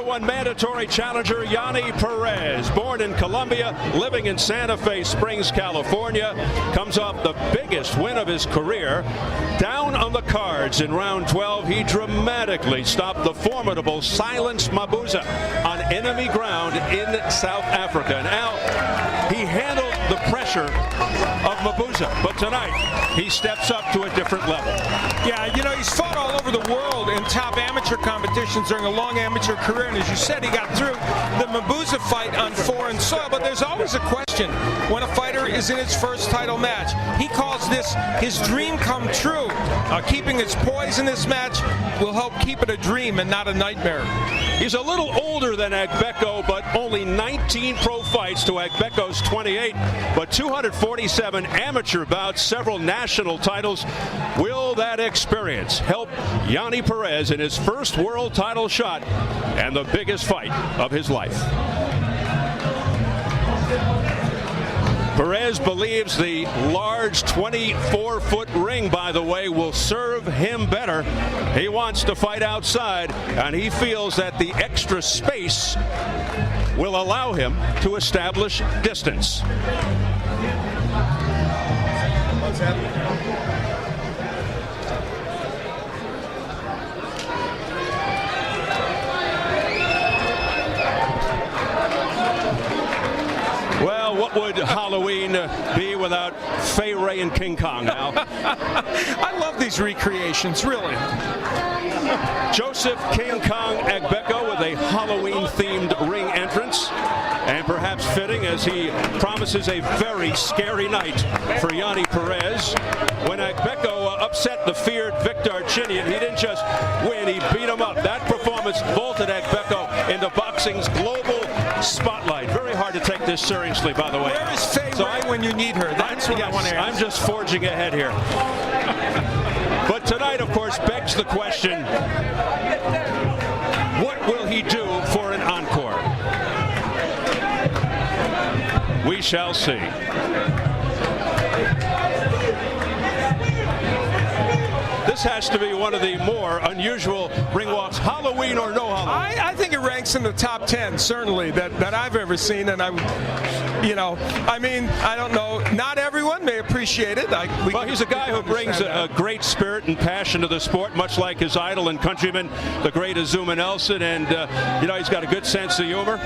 #1 mandatory challenger Yanni Perez, born in Colombia, living in Santa Fe Springs, California, comes off the biggest win of his career. Down on the cards in round 12, he dramatically stopped the formidable Silence Mabuza on enemy ground in South Africa. Now, he handled the pressure of Mabuza, but tonight he steps up to a different level. Yeah, you know, he's fought all over the world in top amateur competitions during a long amateur career, and as you said, he got through the Mabuza fight on foreign soil, but there's always a question when a fighter is in his first title match. He calls this his dream come true. Keeping his poise in this match will help keep it a dream and not a nightmare. He's a little older than Agbeko, but only 19 pro fights to Agbeko's 28, but 247 amateur bouts, several national titles. Will that experience help Yanni Perez in his first world title shot and the biggest fight of his life? Perez believes the large 24-foot ring, by the way, will serve him better. He wants to fight outside, and he feels that the extra space will allow him to establish distance. Well, what would Halloween be without Fay Ray and King Kong, Al? I love these recreations, really. Joseph King Kong Agbeko with a Halloween-themed ring entrance, and perhaps fitting as he promises a very scary night for Yanni Perez. When Agbeko upset the feared Victor Chinian, he didn't just win, he beat him up. That performance vaulted Agbeko into boxing's global spotlight. Very hard to take this seriously, by the way. Where is Fay Ray when you need her? That's what I want to ask. I'm just forging ahead here. But tonight, of course, begs the question, what will he do for an encore? We shall see. This has to be one of the more unusual ring walks, Halloween or no Halloween. I think it ranks in the top 10, certainly, that I've ever seen. And I don't know. Not everyone may appreciate it. Well, he's a guy who brings a great spirit and passion to the sport, much like his idol and countryman, the great Azuma Nelson. And, he's got a good sense of humor.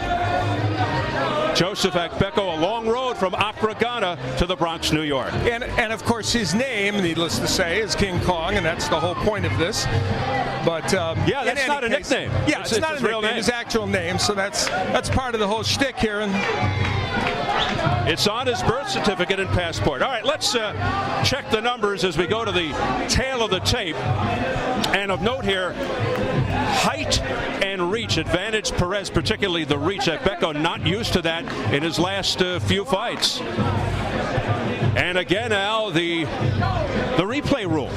Joseph Agbeko, a long road from Accra, Ghana to the Bronx, New York. And of course, his name, needless to say, is King Kong, and that's the whole point of this. But yeah, that's not a nickname. Yeah, it's not a nickname. His actual name. So that's part of the whole shtick here. And it's on his birth certificate and passport. All right, let's check the numbers as we go to the tail of the tape. And of note here, height and reach advantage Perez, particularly the reach. Agbeko not used to that in his last few fights. And again, Al, the replay rule.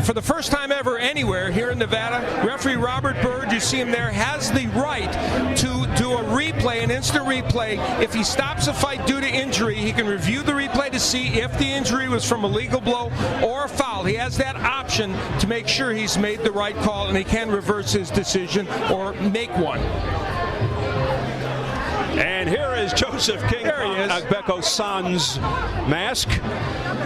For the first time ever anywhere here in Nevada, referee Robert Bird, you see him there, has the right to do a replay, an instant replay. If he stops a fight due to injury, he can review the replay to see if the injury was from a legal blow or a foul. He has that option to make sure he's made the right call, and he can reverse his decision or make one. And here is Joseph King Kong Agbeko sans mask.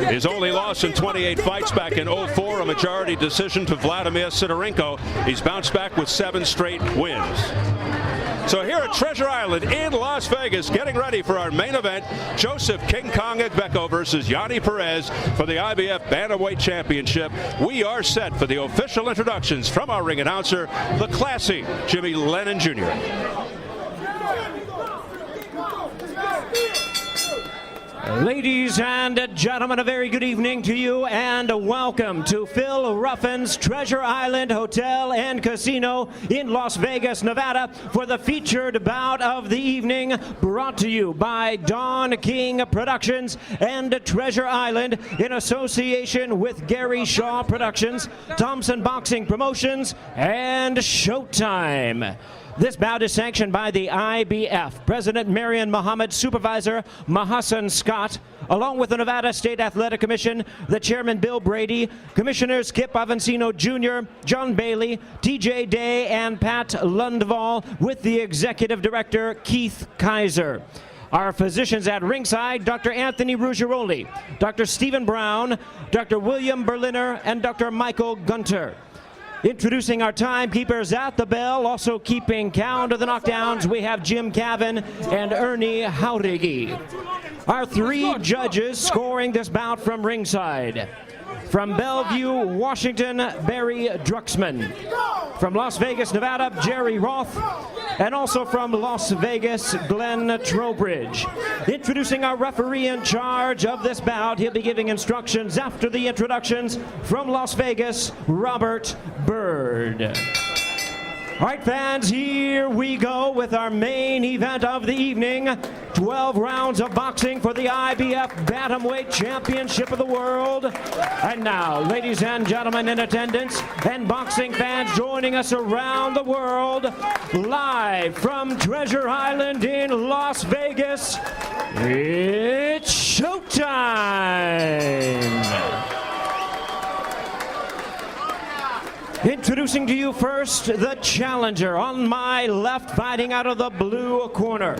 His only loss in 28 fights back in 2004, a majority decision to Vladimir Sidorenko. He's bounced back with 7 straight wins. So here at Treasure Island in Las Vegas, getting ready for our main event, Joseph King Kong Agbeko versus Yanni Perez for the IBF Bantamweight Championship. We are set for the official introductions from our ring announcer, the classy Jimmy Lennon Jr. Ladies and gentlemen, a very good evening to you and welcome to Phil Ruffin's Treasure Island Hotel and Casino in Las Vegas, Nevada for the featured bout of the evening, brought to you by Don King Productions and Treasure Island in association with Gary Shaw Productions, Thompson Boxing Promotions, and Showtime. This bout is sanctioned by the IBF, President Marion Muhammad, Supervisor Mahassan Scott, along with the Nevada State Athletic Commission, the Chairman Bill Brady, Commissioners Kip Avancino Jr., John Bailey, TJ Day, and Pat Lundvall, with the Executive Director Keith Kaiser. Our physicians at ringside, Dr. Anthony Ruggiero, Dr. Stephen Brown, Dr. William Berliner, and Dr. Michael Gunter. Introducing our timekeepers at the bell, also keeping count of the knockdowns, we have Jim Cavan and Ernie Haurigi. Our three judges scoring this bout from ringside. From Bellevue, Washington, Barry Druxman. From Las Vegas, Nevada, Jerry Roth. And also from Las Vegas, Glenn Trowbridge. Introducing our referee in charge of this bout, he'll be giving instructions after the introductions from Las Vegas, Robert Bird. All right, fans, here we go with our main event of the evening. 12 rounds of boxing for the IBF Bantamweight Championship of the World. And now, ladies and gentlemen in attendance and boxing fans joining us around the world, live from Treasure Island in Las Vegas, it's showtime! Introducing to you first, the challenger. On my left, fighting out of the blue corner.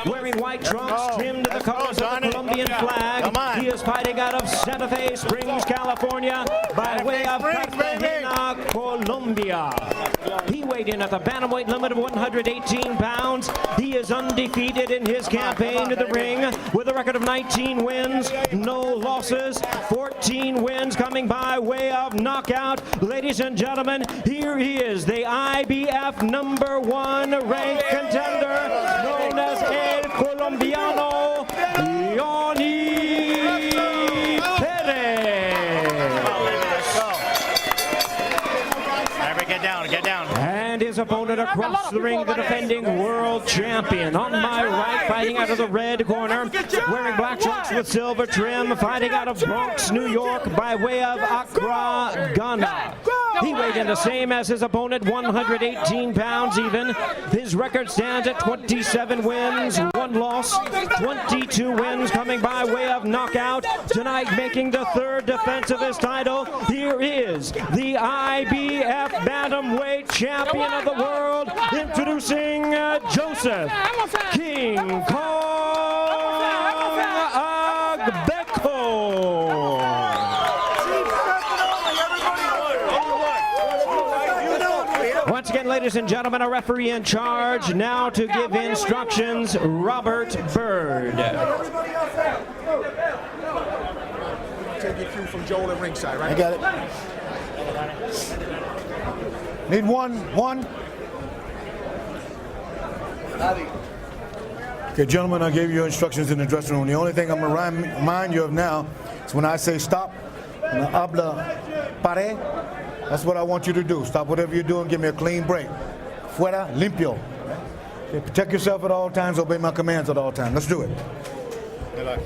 Wearing white trunks trimmed to the colors of the Colombian flag. He is fighting out of Santa Fe Springs, California, by way of Cartagena, Colombia. He weighed in at the bantamweight limit of 118 pounds. He is undefeated in his campaign to the ring with a record of 19 wins, no losses, 14 wins coming by way of knockout. Ladies and gentlemen, here he is, the IBF #1 ranked contender, known as El Colombiano, Yoni Perez. Get down. And his opponent across the ring, the defending world champion. On my right, fighting out of the red corner, wearing black trunks with silver trim, fighting out of Bronx, New York, by way of Accra, Ghana. He weighed in the same as his opponent, 118 pounds even. His record stands at 27 wins, 1 loss, 22 wins coming by way of knockout. Tonight making the third defense of his title, here is the IBF Bantamweight Champion of the World, introducing Joseph King Kong Agbeko. Once again, ladies and gentlemen, a referee in charge now to give instructions, Robert Bird. Take your cue from Joel at ringside, right? I got it. Need one. Okay, gentlemen, I gave you instructions in the dressing room. The only thing I'm going to remind you of now is when I say stop, when I habla pare, that's what I want you to do. Stop whatever you're doing, give me a clean break. Fuera, limpio. Okay, protect yourself at all times, obey my commands at all times. Let's do it. Good luck.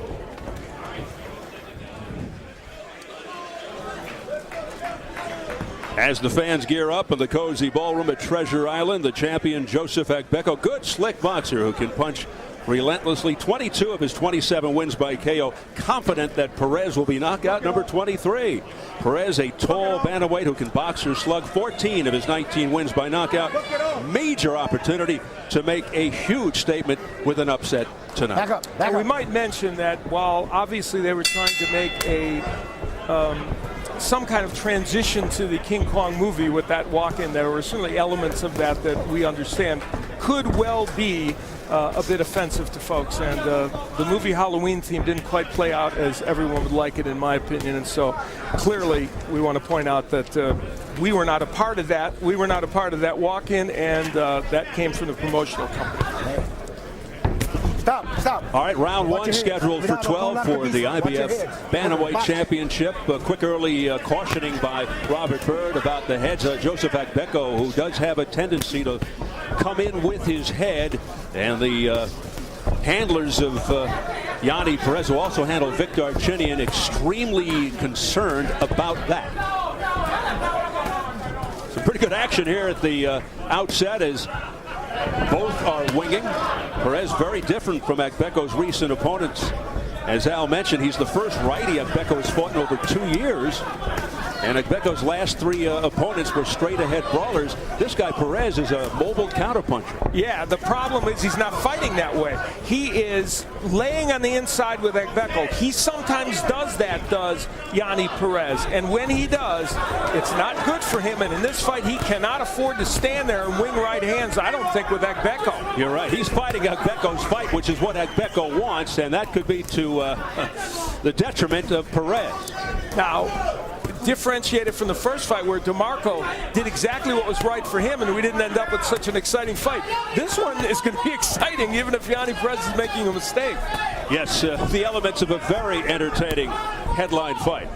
As the fans gear up in the cozy ballroom at Treasure Island, the champion Joseph Agbeko, good slick boxer who can punch relentlessly. 22 of his 27 wins by KO. Confident that Perez will be knockout number 23. Perez, a tall bantamweight who can box or slug. 14 of his 19 wins by knockout. Major opportunity to make a huge statement with an upset tonight. Back up. And we might mention that while obviously they were trying to make a some kind of transition to the King Kong movie with that walk-in, there were certainly elements of that we understand could well be a bit offensive to folks, and the movie Halloween theme didn't quite play out as everyone would like it, in my opinion, and so clearly we want to point out that we were not a part of that. We were not a part of that walk-in, and that came from the promotional company. Stop. All right, round one scheduled for 12 for the IBF Bantamweight Championship. A quick early cautioning by Robert Bird about the heads. Joseph Agbeko, who does have a tendency to come in with his head, and the handlers of Yanni Perez, who also handled Victor Chinian, extremely concerned about that. Some pretty good action here at the outset as both are winging. Perez very different from Agbeko's recent opponents. As Al mentioned, he's the first righty Agbeko has fought in over 2 years. And Agbeko's last 3 opponents were straight-ahead brawlers. This guy, Perez, is a mobile counterpuncher. Yeah, the problem is he's not fighting that way. He is laying on the inside with Agbeko. He sometimes does that, does Yanni Perez. And when he does, it's not good for him. And in this fight, he cannot afford to stand there and wing right hands, I don't think, with Agbeko. You're right. He's fighting Agbeko's fight, which is what Agbeko wants, and that could be to the detriment of Perez. Now, differentiated from the first fight where DeMarco did exactly what was right for him and we didn't end up with such an exciting fight. This one is going to be exciting even if Yanni Perez is making a mistake. Yes, the elements of a very entertaining headline fight.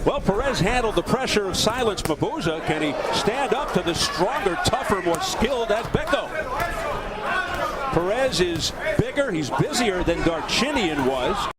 Well, Perez handled the pressure of Silence Mabuza. Can he stand up to the stronger, tougher, more skilled Agbeko? Perez is bigger, he's busier than Darchinian was.